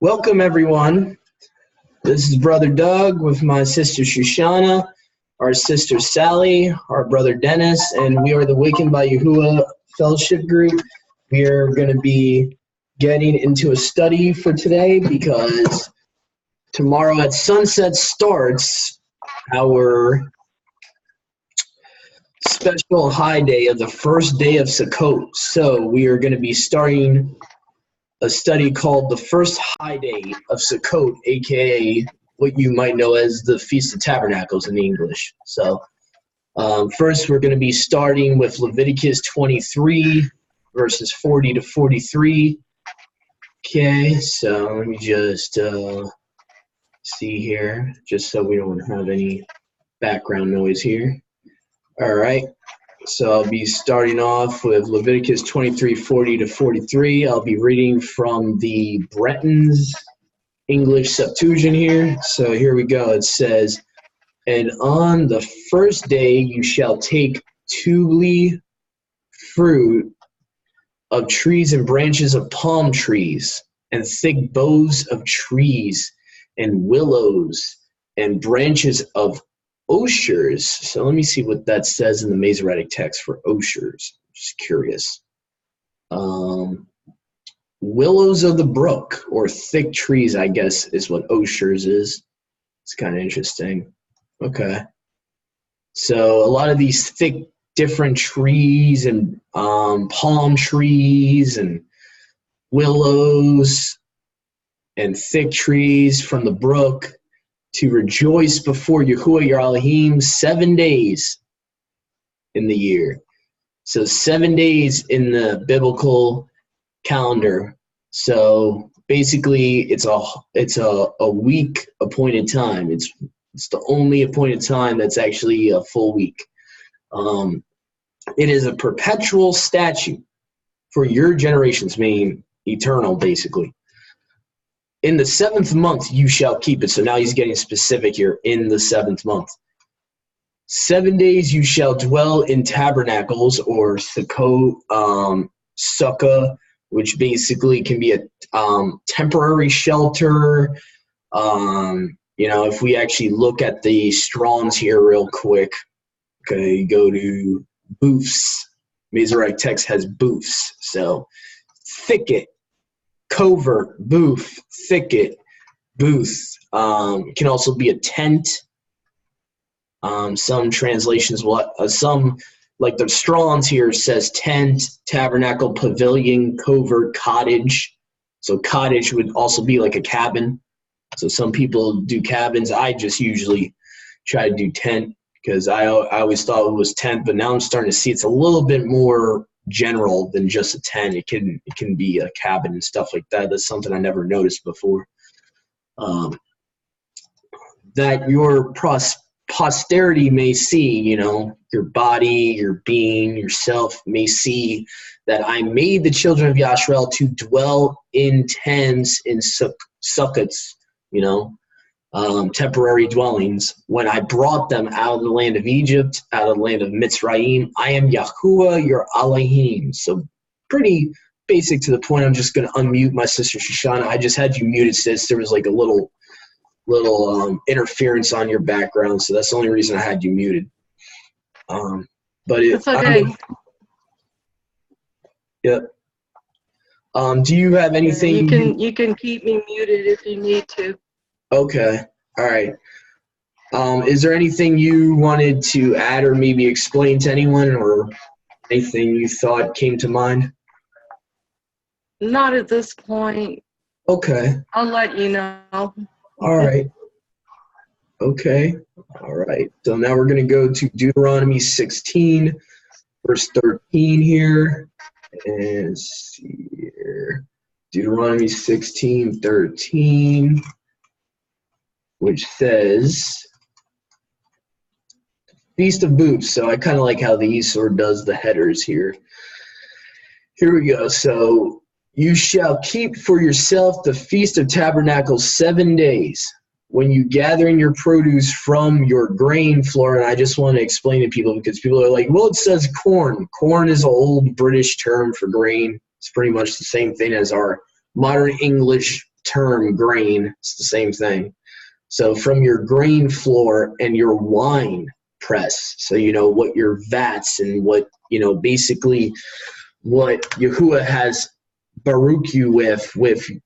Welcome, everyone. This is Brother Doug with my sister Shoshana, our sister Sally, our brother Dennis, and we are the Wakened by Yahuwah Fellowship Group. We are going to be getting into a study for today because tomorrow at sunset starts our special high day of the first day of Sukkot. So we are going to be starting a study called the first high day of Sukkot, aka what you might know as the Feast of Tabernacles in English. So first we're going to be starting with Leviticus 23, verses 40 to 43. Okay, so let me just see here, just so we don't have any background noise here. All right. So I'll be starting off with Leviticus 23, 40 to 43. I'll be reading from the Breton's English Septuagint here. So here we go. It says, "And on the first day you shall take tubly fruit of trees and branches of palm trees, and thick boughs of trees, and willows, and branches of osiers." So let me see what that says in the Masoretic text for osiers. Just curious. Willows of the brook, or thick trees, I guess, is what osiers is. It's kind of interesting. Okay. So a lot of these thick, different trees and palm trees and willows and thick trees from the brook, to rejoice before Yahuwah your Elohim 7 days in the year. So 7 days in the biblical calendar. So basically it's a week appointed time. It's the only appointed time that's actually a full week. It is a perpetual statute for your generations, meaning eternal, basically. In the 7th month you shall keep it. So now he's getting specific here. In the 7th month. 7 days you shall dwell in tabernacles, or Sukkot, sukkah, which basically can be a temporary shelter. If we actually look at the Strongs here real quick, okay, go to booths. Masoretic text has booths. So thicket, covert, booth, thicket, booth. It can also be a tent. Some translations, some, like the Strong's here, says tent, tabernacle, pavilion, covert, cottage. So cottage would also be like a cabin. So some people do cabins. I just usually try to do tent because I always thought it was tent, but now I'm starting to see it's a little bit more general than just a tent. It can be a cabin and stuff like that. That's something I never noticed before. That your posterity may see, your body, your being, yourself may see that I made the children of Yasharel to dwell in tents, in sukkots, temporary dwellings, when I brought them out of the land of Egypt, out of the land of Mitzrayim. I am Yahuwah your Elohim. So pretty basic to the point. I'm just going to unmute my sister Shoshana. I just had you muted, sis. There was like a little interference on your background, so that's the only reason I had you muted. But it's okay. Yep. Do you have anything? You can keep me muted if you need to. Okay. All right. Is there anything you wanted to add or maybe explain to anyone, or anything you thought came to mind? Not at this point. Okay. I'll let you know. All right. Okay. All right. So now we're going to go to Deuteronomy 16, verse 13 here. And let's see here. Deuteronomy 16, 13. Which says, Feast of Booths. So I kind of like how the Esor does the headers here. Here we go. So, you shall keep for yourself the Feast of Tabernacles 7 days, when you gather in your produce from your grain floor. And I just want to explain to people, because people are like, well, it says corn. Corn is an old British term for grain. It's pretty much the same thing as our modern English term grain. It's the same thing. So from your grain floor and your wine press, so you know what your vats and what, you know, basically what Yahuwah has baruch you with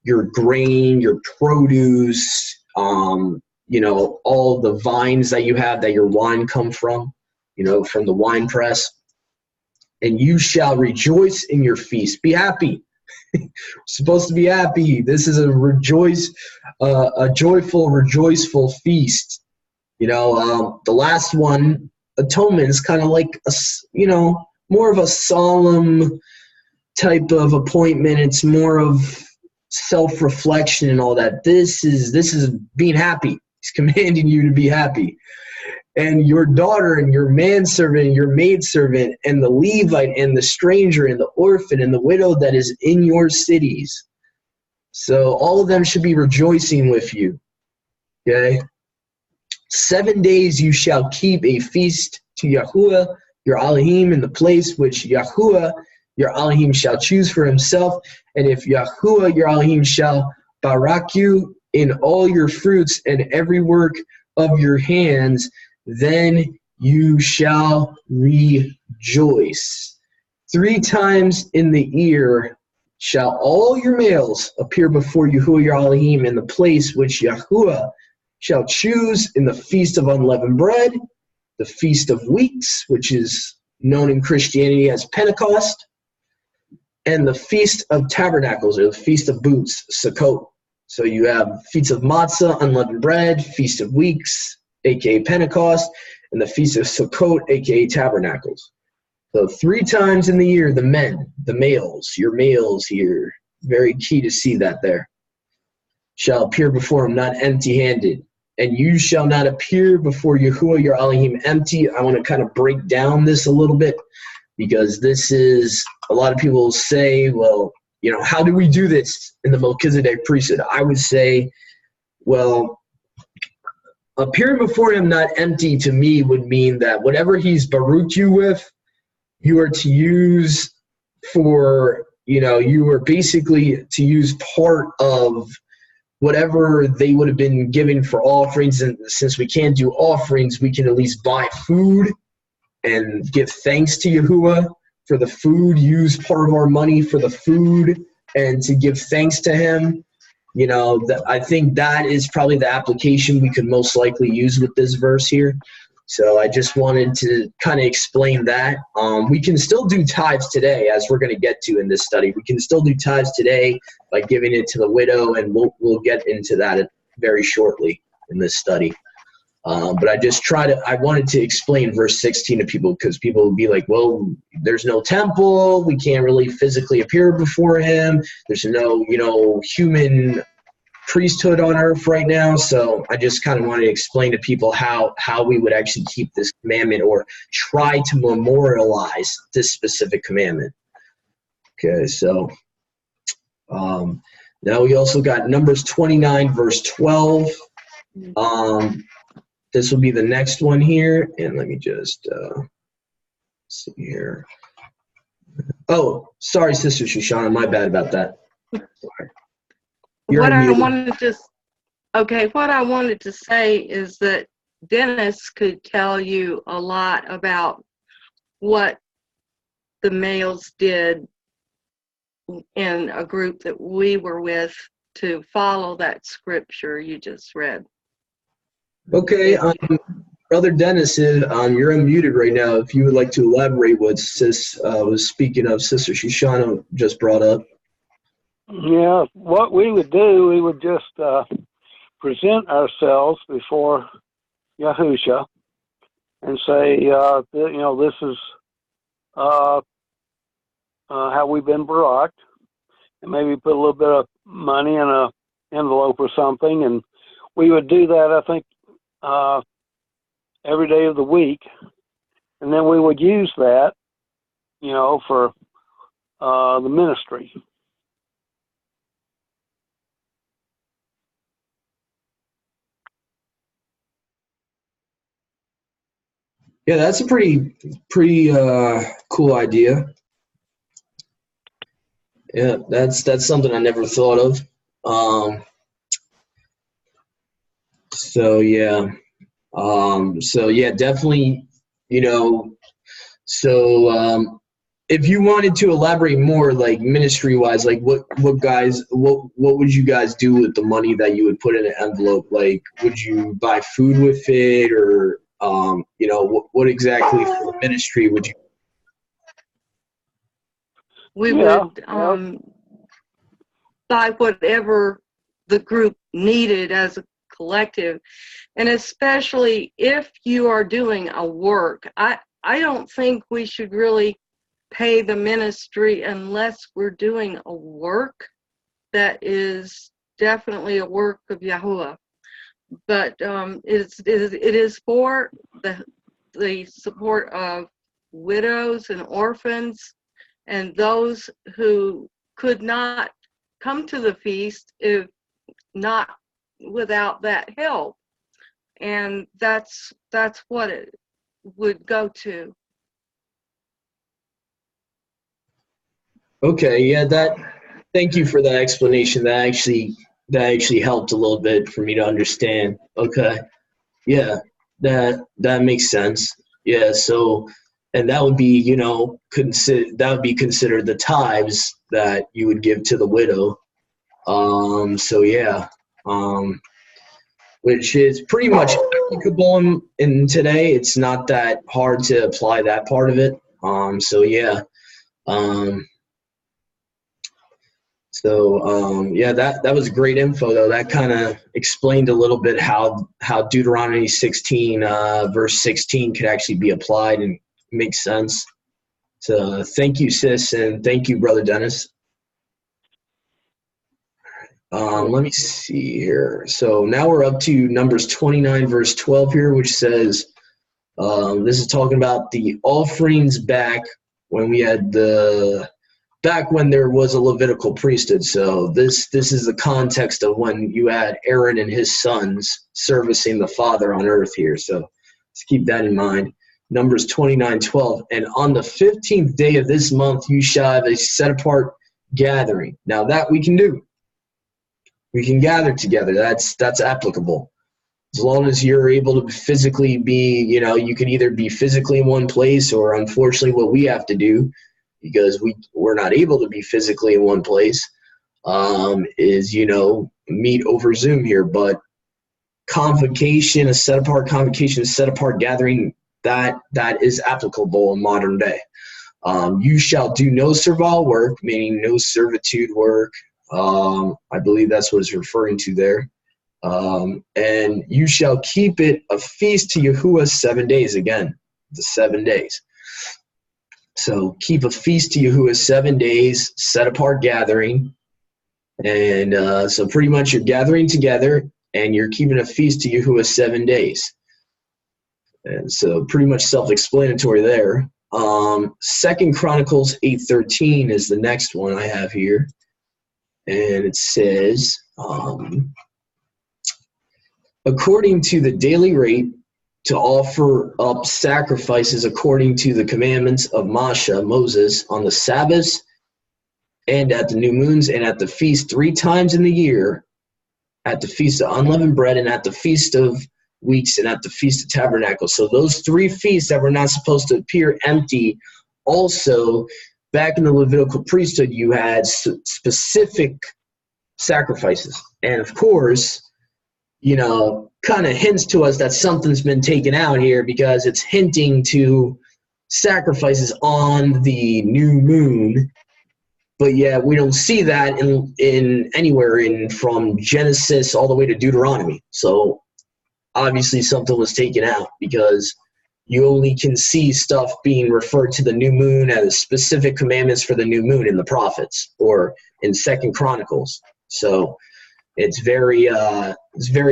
your grain, your produce, you know, all the vines that you have that your wine come from, you know, from the wine press. And you shall rejoice in your feast. Be happy. Supposed to be happy. This is a joyful, rejoiceful feast. You know, the last one, atonement, is kind of like you know, more of a solemn type of appointment. It's more of self-reflection and all that. This is being happy. He's commanding you to be happy. And your daughter and your manservant and your maidservant and the Levite and the stranger and the orphan and the widow that is in your cities. So all of them should be rejoicing with you. Okay? 7 days you shall keep a feast to Yahuwah your Elohim in the place which Yahuwah your Elohim shall choose for himself. And if Yahuwah your Elohim shall barak you in all your fruits and every work of your hands, then you shall rejoice. 3 times in the year shall all your males appear before Yahuwah your Elohim in the place which Yahuwah shall choose, in the feast of unleavened bread, the feast of weeks, which is known in Christianity as Pentecost, and the feast of tabernacles, or the feast of booths, Sukkot. So you have feast of matzah, unleavened bread, feast of weeks, aka Pentecost, and the feast of Sukkot, aka Tabernacles. So 3 times in the year, the men, the males, your males here, very key to see that there, shall appear before him not empty-handed. And you shall not appear before Yahuwah your Elohim empty. I want to kind of break down this a little bit, because this is, a lot of people say, well, you know, how do we do this in the Melchizedek priesthood? I would say, well, appearing before him not empty to me would mean that whatever he's baruch you with, you are to use for, you know, you are basically to use part of whatever they would have been given for offerings. And since we can't do offerings, we can at least buy food and give thanks to Yahuwah for the food, use part of our money for the food and to give thanks to him. You know, I think that is probably the application we could most likely use with this verse here. So I just wanted to kind of explain that. We can still do tithes today, as we're going to get to in this study. We can still do tithes today by giving it to the widow, and we'll get into that very shortly in this study. But I wanted to explain verse 16 to people, because people would be like, well, there's no temple. We can't really physically appear before him. There's no, you know, human priesthood on earth right now. So I just kind of wanted to explain to people how we would actually keep this commandment, or try to memorialize this specific commandment. Okay, so now we also got Numbers 29, verse 12. This will be the next one here, and let me just see here. Oh, sorry, Sister Shoshana, my bad about that. Sorry. What I wanted to say is that Dennis could tell you a lot about what the males did in a group that we were with to follow that scripture you just read. Okay, Brother Dennis, you're unmuted right now. If you would like to elaborate what Sis was speaking of, Sister Shoshana just brought up. Yeah, what we would do, we would just present ourselves before Yahusha and say, you know, this is how we've been baraked, and maybe put a little bit of money in an envelope or something, and we would do that, I think, every day of the week, and then we would use that, you know, for the ministry. Yeah, that's a pretty cool idea. Yeah, that's something I never thought of. So yeah. So yeah, definitely, you know, so if you wanted to elaborate more, like ministry wise, like what would you guys do with the money that you would put in an envelope? Like, would you buy food with it, or you know, what exactly for ministry would you? We Yeah, would buy whatever the group needed as a collective. And especially if you are doing a work, I don't think we should really pay the ministry unless we're doing a work that is definitely a work of Yahuwah. But it is for the support of widows and orphans and those who could not come to the feast if not without that help. And that's what it would go to. Okay, yeah, that. Thank you for that explanation. That actually helped a little bit for me to understand. Okay, yeah, that makes sense. Yeah, so and that would be, you know, that would be considered the tithes that you would give to the widow. So yeah, um, which is pretty much applicable in today. It's not that hard to apply that part of it. So yeah. Um, yeah, that was great info though. That kind of explained a little bit how Deuteronomy 16 verse 16 could actually be applied and make sense. So thank you, sis, and thank you, brother Dennis. Let me see here. So now we're up to Numbers 29 verse 12 here, which says this is talking about the offerings back when we had back when there was a Levitical priesthood. So this is the context of when you had Aaron and his sons servicing the Father on earth here. So let's keep that in mind. Numbers 29:12. And on the 15th day of this month, you shall have a set apart gathering. Now that we can do. We can gather together. That's applicable. As long as you're able to physically be, you know, you can either be physically in one place, or unfortunately what we have to do, because we're not able to be physically in one place, is, you know, meet over Zoom here. But convocation, a set apart convocation, a set apart gathering, that is applicable in modern day. You shall do no servile work, meaning no servitude work. I believe that's what it's referring to there. And you shall keep it a feast to Yahuwah 7 days. Again, the 7 days. So keep a feast to Yahuwah 7 days, set apart gathering. And so pretty much you're gathering together and you're keeping a feast to Yahuwah 7 days. And so pretty much self-explanatory there. 2 Chronicles 8:13 is the next one I have here. And it says, according to the daily rate, to offer up sacrifices according to the commandments of Moses, on the Sabbaths and at the new moons and at the feast 3 times in the year, at the feast of unleavened bread and at the feast of weeks and at the feast of tabernacles. So those 3 feasts that were not supposed to appear empty. Also, back in the Levitical priesthood, you had specific sacrifices. And of course, you know, kind of hints to us that something's been taken out here, because it's hinting to sacrifices on the new moon. But yeah, we don't see that in anywhere from Genesis all the way to Deuteronomy. So obviously something was taken out, because you only can see stuff being referred to the new moon as specific commandments for the new moon in the prophets or in 2 Chronicles. So it's very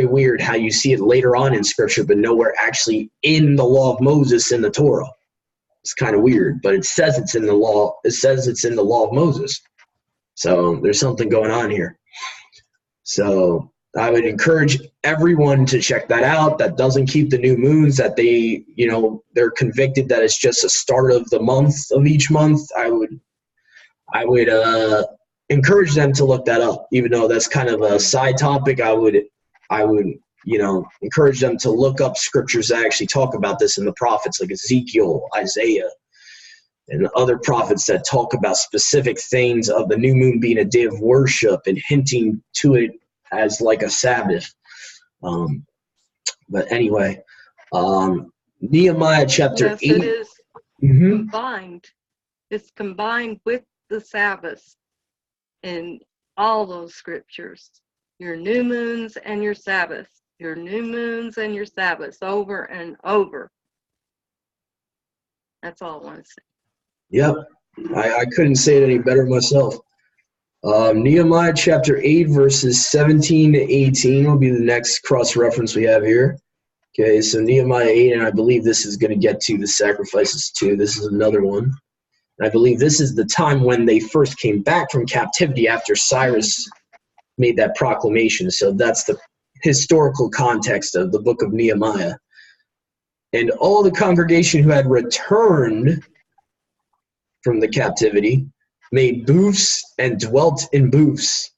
weird how you see it later on in Scripture, but nowhere actually in the law of Moses in the Torah. It's kind of weird, but it says it's in the law. It says it's in the law of Moses. So there's something going on here. So I would encourage everyone to check that out. That doesn't keep the new moons, that they, you know, they're convicted that it's just a start of the month of each month. I would encourage them to look that up, even though that's kind of a side topic. I would encourage them to look up scriptures that actually talk about this in the prophets, like Ezekiel, Isaiah, and other prophets that talk about specific things of the new moon being a day of worship and hinting to it as like a Sabbath. But anyway, Nehemiah chapter Yes, 8. it is Mm-hmm. combined. It's combined with the Sabbath in all those scriptures. Your new moons and your Sabbaths. Your new moons and your Sabbaths, over and over. That's all I want to say. Yep, I couldn't say it any better myself. Nehemiah chapter 8, verses 17 to 18 will be the next cross-reference we have here. Okay, so Nehemiah 8, and I believe this is going to get to the sacrifices too. This is another one. And I believe this is the time when they first came back from captivity after Cyrus made that proclamation. So that's the historical context of the book of Nehemiah. And all the congregation who had returned from the captivity made booths and dwelt in booths.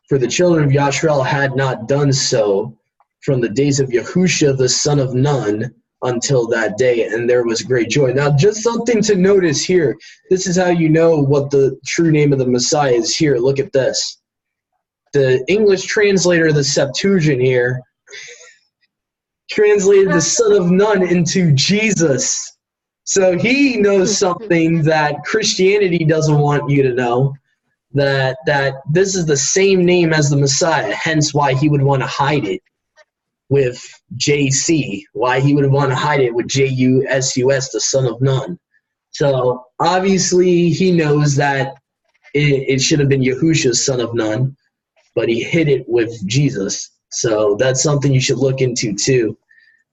For the children of Yashrael had not done so from the days of Yahushua the son of Nun until that day, and there was great joy. Now, just something to notice here. This is how you know what the true name of the Messiah is here. Look at this. The English translator of the Septuagint here translated the son of Nun into Jesus. So he knows something that Christianity doesn't want you to know, that this is the same name as the Messiah, hence why he would want to hide it with JC, why he would want to hide it with JUSUS, the son of Nun. So obviously he knows that it should have been Yahushua's son of Nun, but he hid it with Jesus. So that's something you should look into too.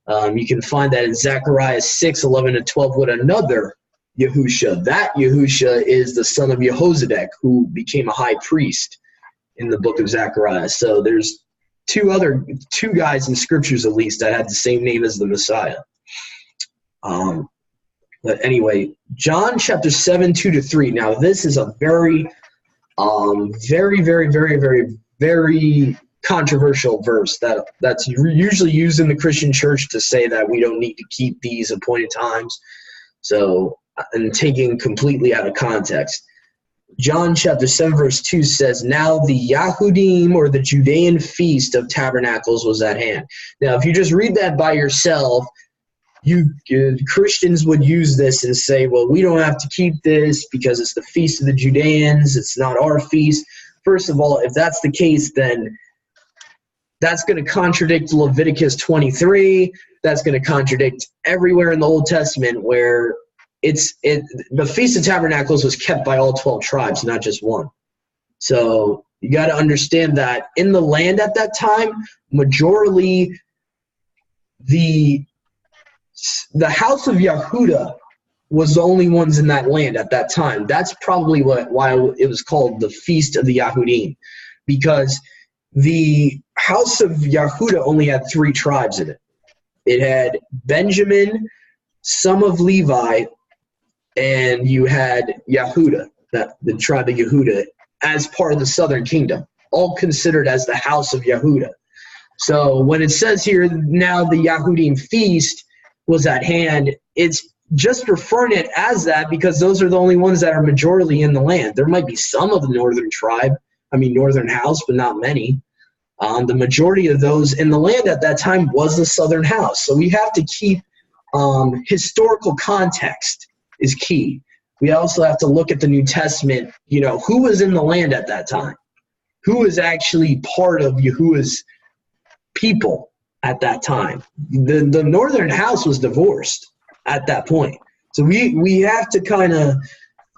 You can find that in Zechariah 6, 11 and 12 with another Yahushua. That Yahushua is the son of Jehozadak, who became a high priest in the book of Zechariah. So there's two guys in scriptures at least that had the same name as the Messiah. But anyway, John chapter 7, 2 to 3. Now this is a very, very, very, very, very, very controversial verse that's usually used in the Christian church to say that we don't need to keep these appointed times. So, and taken completely out of context. John chapter 7 verse 2 says, now the Yahudim, or the Judean feast of Tabernacles, was at hand. Now if you just read that by yourself, Christians would use this and say, well, we don't have to keep this because it's the feast of the Judeans, it's not our feast. First of all, if that's the case, then that's going to contradict Leviticus 23. That's going to contradict everywhere in the Old Testament where the Feast of Tabernacles was kept by all 12 tribes, not just one. So you got to understand that in the land at that time, majorly the house of Yehuda was the only ones in that land at that time. That's probably why it was called the Feast of the Yahudim, because the house of Yehuda only had 3 tribes in it. It had Benjamin, some of Levi, and you had Yehuda, the tribe of Yehuda, as part of the southern kingdom, all considered as the house of Yehuda. So when it says here, now the Yahudim feast was at hand, it's just referring it as that because those are the only ones that are majorly in the land. There might be some of the northern house, but not many. The majority of those in the land at that time was the southern house. So we have to keep historical context is key. We also have to look at the New Testament, who was in the land at that time? Who was actually part of Yahuwah's people at that time? The northern house was divorced at that point. So we have to kind of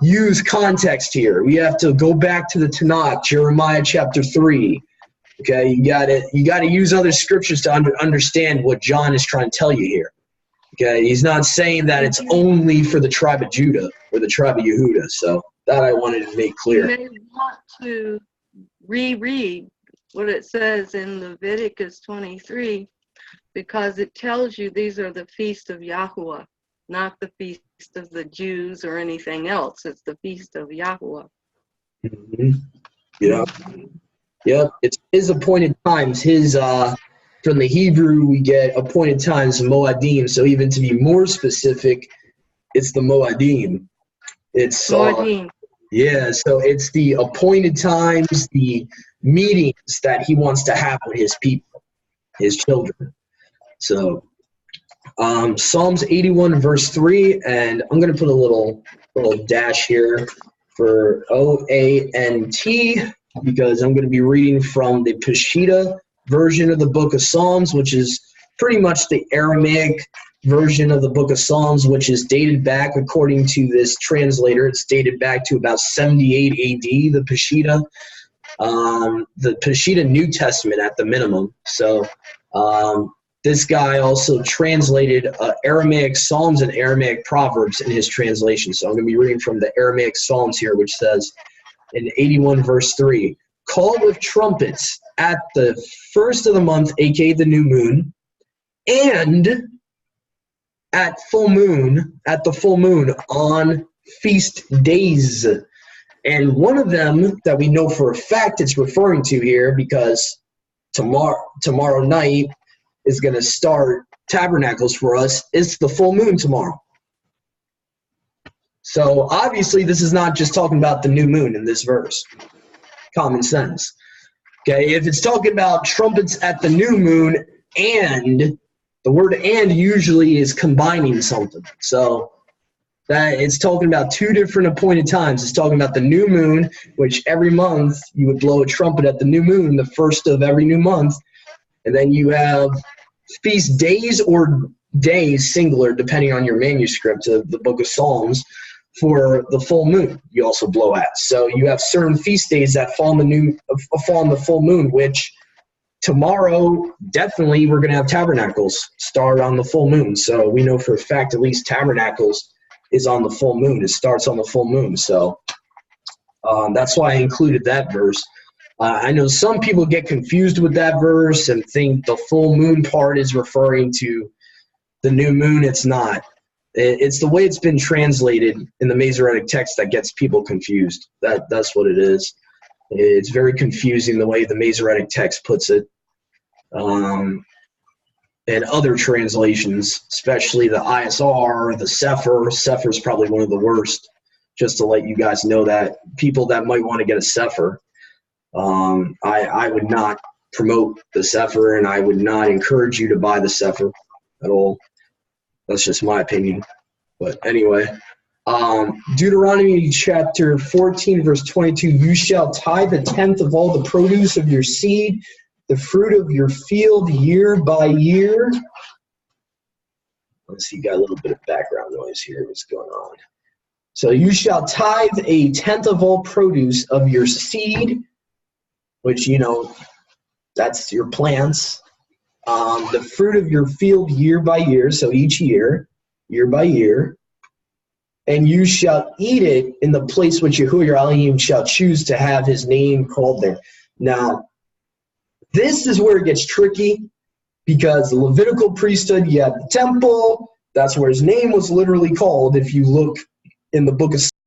use context here. We have to go back to the Tanakh, Jeremiah chapter 3. Okay, you got to use other scriptures to understand what John is trying to tell you here. Okay, he's not saying that it's only for the tribe of Judah or the tribe of Yehuda. So that I wanted to make clear. You may want to reread what it says in Leviticus 23 because it tells you these are the feast of Yahuwah, not the feast of the Jews or anything else. It's the feast of Yahuwah. Mm-hmm. Yeah. Yep, it's his appointed times, his from the Hebrew, we get appointed times, Moadim. So even to be more specific, it's the Moadim. It's Moedim. yeah, so it's the appointed times, the meetings that he wants to have with his people, his children. So Psalms 81 verse 3, and I'm going to put a little dash here for OANT because I'm going to be reading from the Peshitta version of the book of Psalms, which is pretty much the Aramaic version of the book of Psalms, which is dated back, according to this translator, it's dated back to about 78 AD, the Peshitta New Testament at the minimum. So this guy also translated Aramaic Psalms and Aramaic Proverbs in his translation. So I'm going to be reading from the Aramaic Psalms here, which says in 81 verse 3, call with trumpets at the first of the month, aka the new moon, and at the full moon on feast days. And one of them that we know for a fact it's referring to here, because tomorrow night is going to start Tabernacles for us, is the full moon tomorrow. So obviously this is not just talking about the new moon in this verse. Common sense. Okay, if it's talking about trumpets at the new moon, and the word and usually is combining something. So that it's talking about two different appointed times. It's talking about the new moon, which every month you would blow a trumpet at the new moon, the first of every new month. And then you have feast days or days, singular, depending on your manuscript of the book of Psalms, for the full moon you also blow at. So you have certain feast days that fall on the full moon, which tomorrow, definitely, we're going to have Tabernacles start on the full moon. So we know for a fact at least Tabernacles is on the full moon. It starts on the full moon. So that's why I included that verse. I know some people get confused with that verse and think the full moon part is referring to the new moon. It's not. It's the way it's been translated in the Masoretic text that gets people confused. That's what it is. It's very confusing the way the Masoretic text puts it. And other translations, especially the ISR, the Sefer. Sefer is probably one of the worst, just to let you guys know that. People that might want to get a Sefer, I would not promote the Sefer, and I would not encourage you to buy the Sefer at all. That's just my opinion. But anyway, Deuteronomy chapter 14, verse 22, you shall tithe a tenth of all the produce of your seed, the fruit of your field year by year. Let's see, got a little bit of background noise here. What's going on? So you shall tithe a tenth of all produce of your seed, which, that's your plants. The fruit of your field year by year, so each year by year, and you shall eat it in the place which Yahuwah your Elohim shall choose to have his name called there. Now, this is where it gets tricky, because the Levitical priesthood, you have the temple, that's where his name was literally called. If you look in the book of